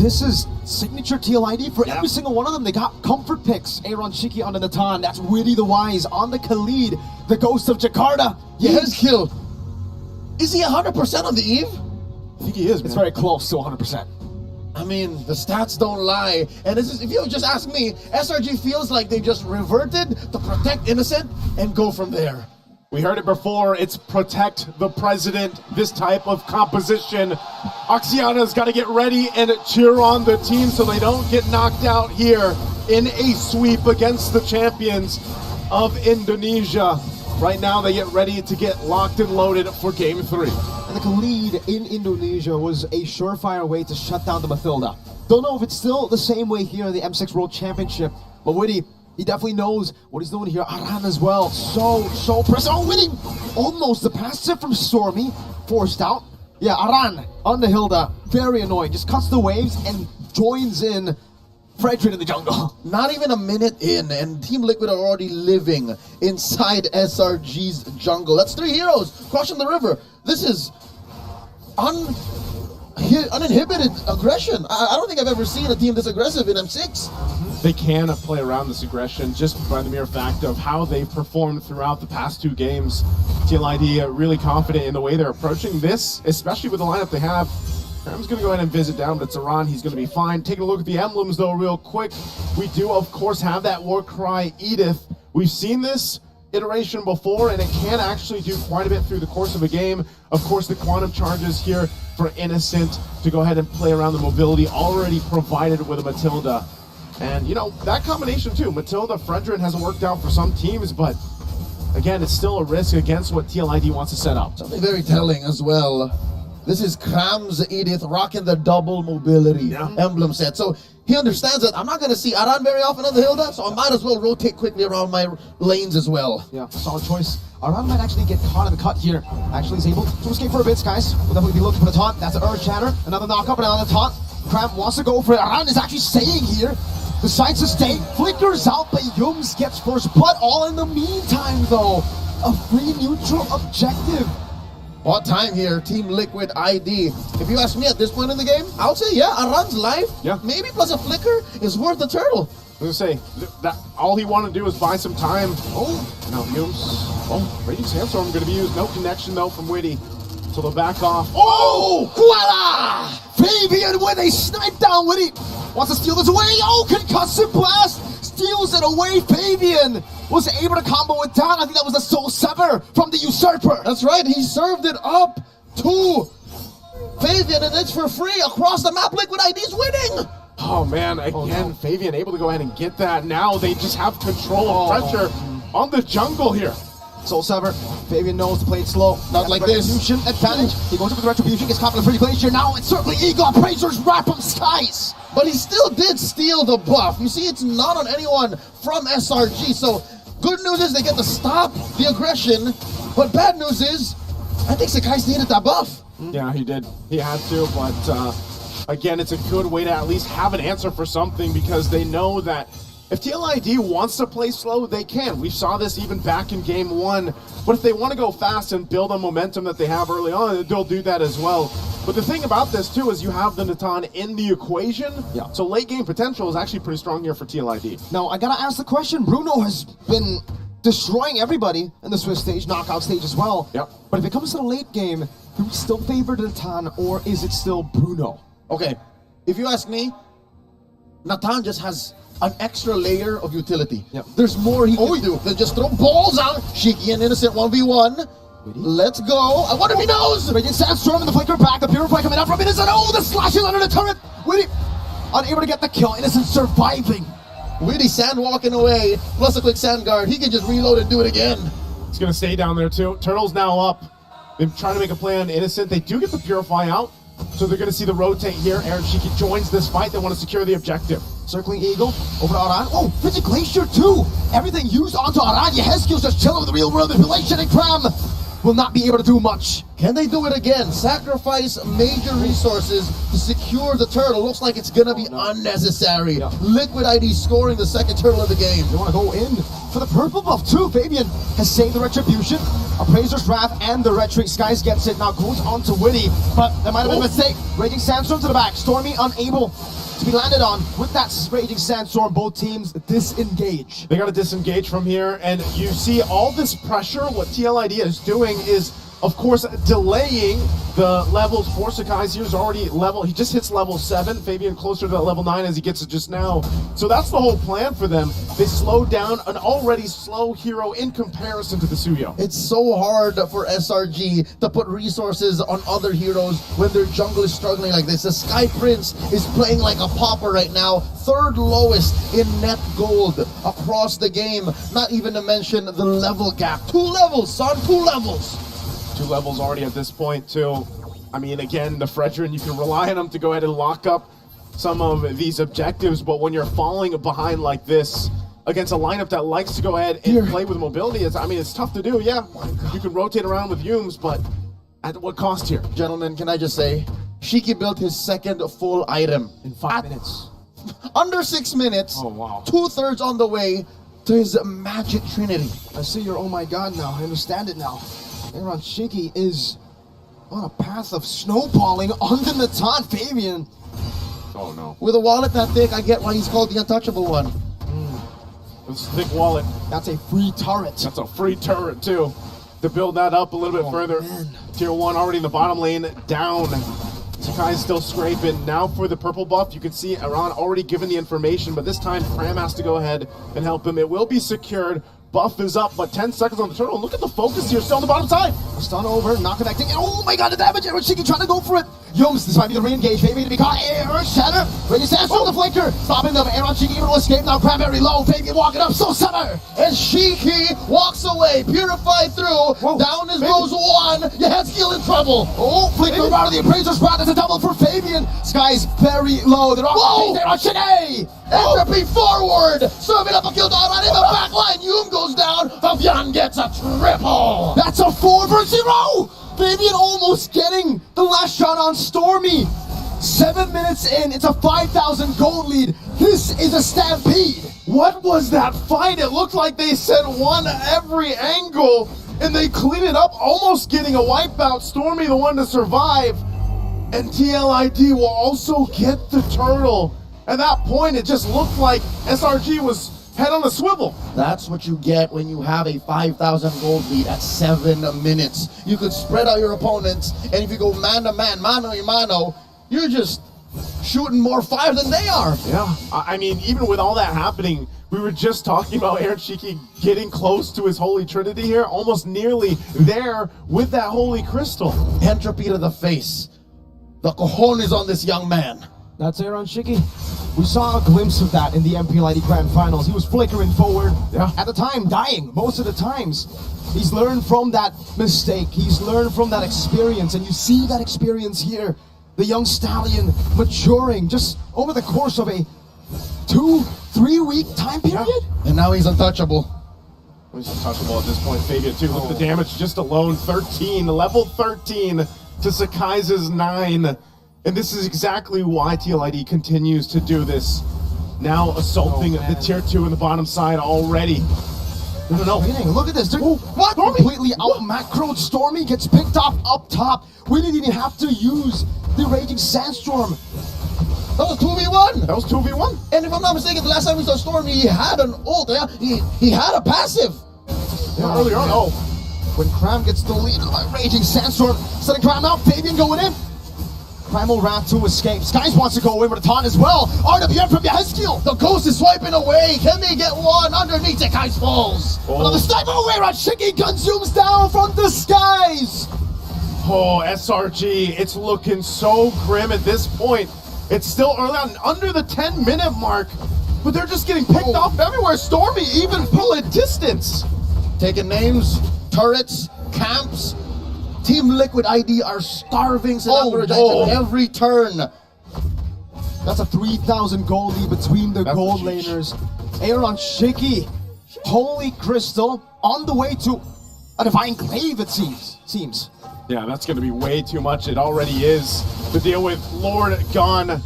this is signature TLID for every single one of them. They got comfort picks. Aaron Shiki on the Natan. That's Witty the Wise on the Khalid, the Ghost of Jakarta. Yes, kill. Is he 100% on the Eve? I think he is, man. It's very close to 100%. I mean, the stats don't lie. And this is, if you just ask me, SRG feels like they just reverted to protect Innocent and go from there. We heard it before, it's protect the president, this type of composition. Oxiana's got to get ready and cheer on the team so they don't get knocked out here in a sweep against the champions of Indonesia. Right now they get ready to get locked and loaded for game 3. And the lead in Indonesia was a surefire way to shut down the Mathilda. Don't know if it's still the same way here in the M6 World Championship, but Witty, he definitely knows what he's doing here. Aran as well, so pressed. Oh, Witty, almost the passive from Stormy, forced out. Yeah, Aran on the Hilda, very annoying, just cuts the waves and joins in Fredrin in the jungle. Not even a minute in, and Team Liquid are already living inside SRG's jungle. That's 3 heroes crossing the river. This is uninhibited aggression. I don't think I've ever seen a team this aggressive in M6. They can play around this aggression just by the mere fact of how they've performed throughout the past 2 games. TLID really confident in the way they're approaching this, especially with the lineup they have. Cram's going to go ahead and visit down, but it's Aran. He's going to be fine. Taking a look at the emblems, though, real quick. We do, of course, have that Warcry Edith. We've seen this iteration before, and it can actually do quite a bit through the course of a game. Of course, the quantum charges here for Innocent to go ahead and play around the mobility already provided with a Matilda. And, you know, that combination, too. Matilda, Fredrin hasn't worked out for some teams, but again, it's still a risk against what TLID wants to set up. Something very telling as well. This is Kram's Edith rocking the double mobility emblem set. So he understands that I'm not going to see Aran very often on the Hilda, so I might as well rotate quickly around my lanes as well. Yeah, solid choice. Aran might actually get caught in the cut here. Actually is able to escape for a bit, guys. We'll definitely be looking for the taunt. That's an Earth Shatter. Another knock-up and another taunt. Kram wants to go for it. Aran is actually staying here. Decides to stay. Flickers out, but Yums gets first blood. All in the meantime, though. A free neutral objective. What time here, Team Liquid ID? If you ask me at this point in the game, I would say, yeah, Aran's life, maybe plus a flicker, is worth the turtle. I was going to say, that all he wanted to do was buy some time. Oh, now Yums. Oh, Raging Sandstorm going to be used. No connection, though, from Witty. So they'll back off. Oh, voila! Fabian with a snipe down. Witty wants to steal this away. Oh, concussive blast! Steals it away. Fabian was able to combo it down. I think that was a soul sever from the Usurper. That's right, he served it up to Fabian, and it's for free across the map. Liquid ID's winning. Oh man, again, Fabian able to go ahead and get that. Now they just have control of pressure on the jungle here. Soul Sever. Fabian knows to play it slow. Not like this. Retribution advantage. He goes up with the Retribution, gets caught in the free glacier. Now it's certainly Eagle. Appraisers wrap up skies. But he still did steal the buff. You see, it's not on anyone from SRG. So good news is they get to stop the aggression. But bad news is, I think Sakai's needed that buff. Yeah, he did. He had to, but again, it's a good way to at least have an answer for something, because they know that if TLID wants to play slow, they can. We saw this even back in game 1. But if they want to go fast and build on momentum that they have early on, they'll do that as well. But the thing about this, too, is you have the Natan in the equation. Yeah. So late game potential is actually pretty strong here for TLID. Now, I got to ask the question. Bruno has been destroying everybody in the Swiss stage, knockout stage as well. Yep. But if it comes to the late game, do we still favor Natan, or is it still Bruno? Okay, if you ask me, Natan just has an extra layer of utility. Yep. There's more he can do than just throw balls out. Shiki and Innocent 1v1. Let's go. I wonder if he knows. Raging Sandstorm in the flicker back. The Purify coming out from Innocent. Oh, the slashes under the turret. Witty unable to get the kill. Innocent surviving. Witty sand walking away. Plus a quick sand guard. He can just reload and do it again. He's going to stay down there too. Turtle's now up. They're trying to make a play on Innocent. They do get the Purify out. So they're going to see the rotate here. Aaron Shiki joins this fight. They want to secure the objective. Circling Eagle over to Aran. Oh, Frigid Glacier too. Everything used onto Aran. Yehezkiel's just chilling with the real world manipulation, and Kram will not be able to do much. Can they do it again? Sacrifice major resources to secure the turtle. Looks like it's gonna be unnecessary. Yeah. Liquid ID scoring the second turtle of the game. They want to go in for the purple buff too. Fabian has saved the Retribution. Appraiser's Wrath and the Retreat. Skies gets it. Now goes on to Witty, but there might have been a mistake. Raging Sandstorm to the back. Stormy unable to be landed on. With that Raging Sandstorm, both teams disengage. They got to disengage from here, and you see all this pressure. What TLID is doing is, of course, delaying the levels for Sakai. Here's already level, he just hits level 7. Fabian closer to that level 9 as he gets it just now. So that's the whole plan for them. They slow down an already slow hero in comparison to the Suyo. It's so hard for SRG to put resources on other heroes when their jungle is struggling like this. The Sky Prince is playing like a pauper right now. Third lowest in net gold across the game. Not even to mention the level gap. 2 levels, son, 2 levels. 2 levels already at this point, too. I mean, again, the Fredrin, you can rely on them to go ahead and lock up some of these objectives, but when you're falling behind like this against a lineup that likes to go ahead and play with mobility, it's tough to do, yeah. You can rotate around with Yumes, but at what cost here? Gentlemen, can I just say, Shiki built his second full item In 5 minutes. under 6 minutes. Oh, wow. 2/3 on the way to his magic trinity. I see your oh my god now. I understand it now. Aaron Shiki is on a path of snowballing under the taunt. Fabian. Oh, no. With a wallet that thick, I get why he's called the untouchable one. This thick wallet. That's a free turret. That's a free turret, too. To build that up a little bit further. Man. Tier 1 already in the bottom lane, down. Sakai's still scraping. Now for the purple buff, you can see Aran already given the information, but this time Cram has to go ahead and help him. It will be secured. Buff is up, but 10 seconds on the turtle. Look at the focus here, still on the bottom side. Stun over, not connecting. Oh my god, the damage! Aaron Shiki trying to go for it. Yums, this might be the re-engage. Fabian to be caught. Aaron Shatter. Raging Sandstorm the flanker. Stopping them. Aaron Shiki able to escape now. Cranberry low. Fabian walking up. So Summer. And Shiki walks away, purified through. Down as goes 1. You had skill in trouble. Oh, flicker out of the Appraiser's Wrath. That's a double for Fabian. Sky's very low. They're on Aaron Shiki. Entropy forward, serving up a kill down in the back line. Yum goes down. Fabian gets a triple. That's a 4 versus 0. Fabian almost getting the last shot on Stormy. 7 minutes in, it's a 5,000 gold lead. This is a stampede. What was that fight? It looked like they sent one every angle, and they cleaned it up, almost getting a wipeout. Stormy, the one to survive, and TLID will also get the turtle. At that point, it just looked like SRG was head on a swivel. That's what you get when you have a 5,000 gold lead at 7 minutes. You could spread out your opponents, and if you go man to man, mano a mano, you're just shooting more fire than they are. Yeah, I mean, even with all that happening, we were just talking about Aaron Shiki getting close to his Holy Trinity here, almost nearly there with that Holy Crystal. Entropy to the face. The cojones on this young man. That's Aaron Shiki. We saw a glimpse of that in the MPLID Grand Finals. He was flickering forward, at the time dying most of the times. He's learned from that mistake. He's learned from that experience, and you see that experience here. The young stallion maturing just over the course of a 2-3 week time period. And now he's untouchable. He's untouchable at this point. Fabian too. Look at the damage just alone. 13, level 13 to Sakai's 9. And this is exactly why TLID continues to do this. Now assaulting the tier 2 in the bottom side already. No. Look at this. What? Completely out macroed. Stormy gets picked off up top. We didn't even have to use the Raging Sandstorm. That was 2v1. That was 2v1. And if I'm not mistaken, the last time we saw Stormy, he had an ult. He had a passive. Yeah, earlier on. Oh. When Cram gets the lead of the Raging Sandstorm, setting Cram out. Fabian going in. Primal Wrath to escape. Skies wants to go in with a taunt as well. RWM from Yehezkiel. The ghost is swiping away. Can they get one underneath the Skies falls? Another sniper away. Shiki gun zooms down from the skies. Oh, SRG, it's looking so grim at this point. It's still early on, under the 10-minute mark, but they're just getting picked off everywhere. Stormy even pull a distance. Taking names, turrets, camps. Team Liquid ID are starving every turn. That's a 3,000 gold lead between the gold laners. Aaron Shiki, Holy Crystal, on the way to a Divine Glaive, it seems. Seems. Yeah, that's going to be way too much. It already is to deal with. Lord gone.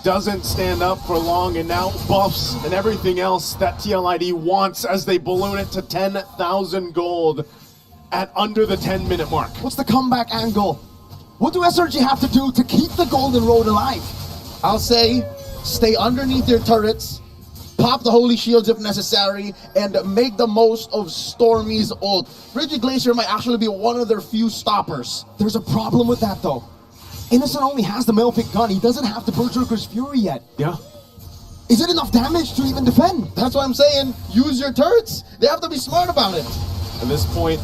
Doesn't stand up for long, and now buffs and everything else that TLID wants as they balloon it to 10,000 gold at under the 10-minute mark. What's the comeback angle? What do SRG have to do to keep the Golden Road alive? I'll say stay underneath your turrets, pop the holy shields if necessary, and make the most of Stormy's ult. Frigid Glacier might actually be one of their few stoppers. There's a problem with that though. Innocent only has the Malefic gun. He doesn't have the Berserker's Fury yet. Yeah. Is it enough damage to even defend? That's what I'm saying. Use your turrets. They have to be smart about it. At this point,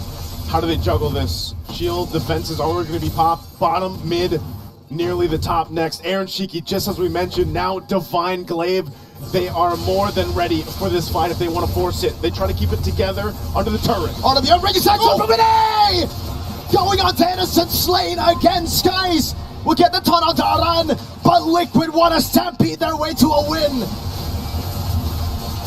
how do they juggle this? Shield defense is already going to be popped. Bottom, mid, nearly the top next. Aaron Shiki, just as we mentioned, now Divine Glaive. They are more than ready for this fight if they want to force it. They try to keep it together under the turret. Onto the unbreaking section from A! Going on to Innocent, slain again. Skies will get the ton on Aran, but Liquid want to stampede their way to a win.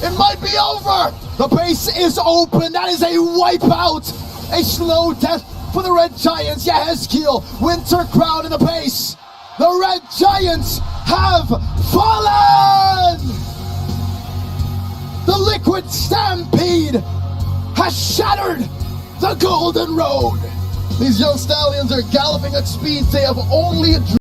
It might be over. The base is open. That is a wipeout. A slow death for the Red Giants. Yeah, Hezkiel, Winter Crown in the base. The Red Giants have fallen. The Liquid Stampede has shattered the Golden Road. These young stallions are galloping at speeds they have only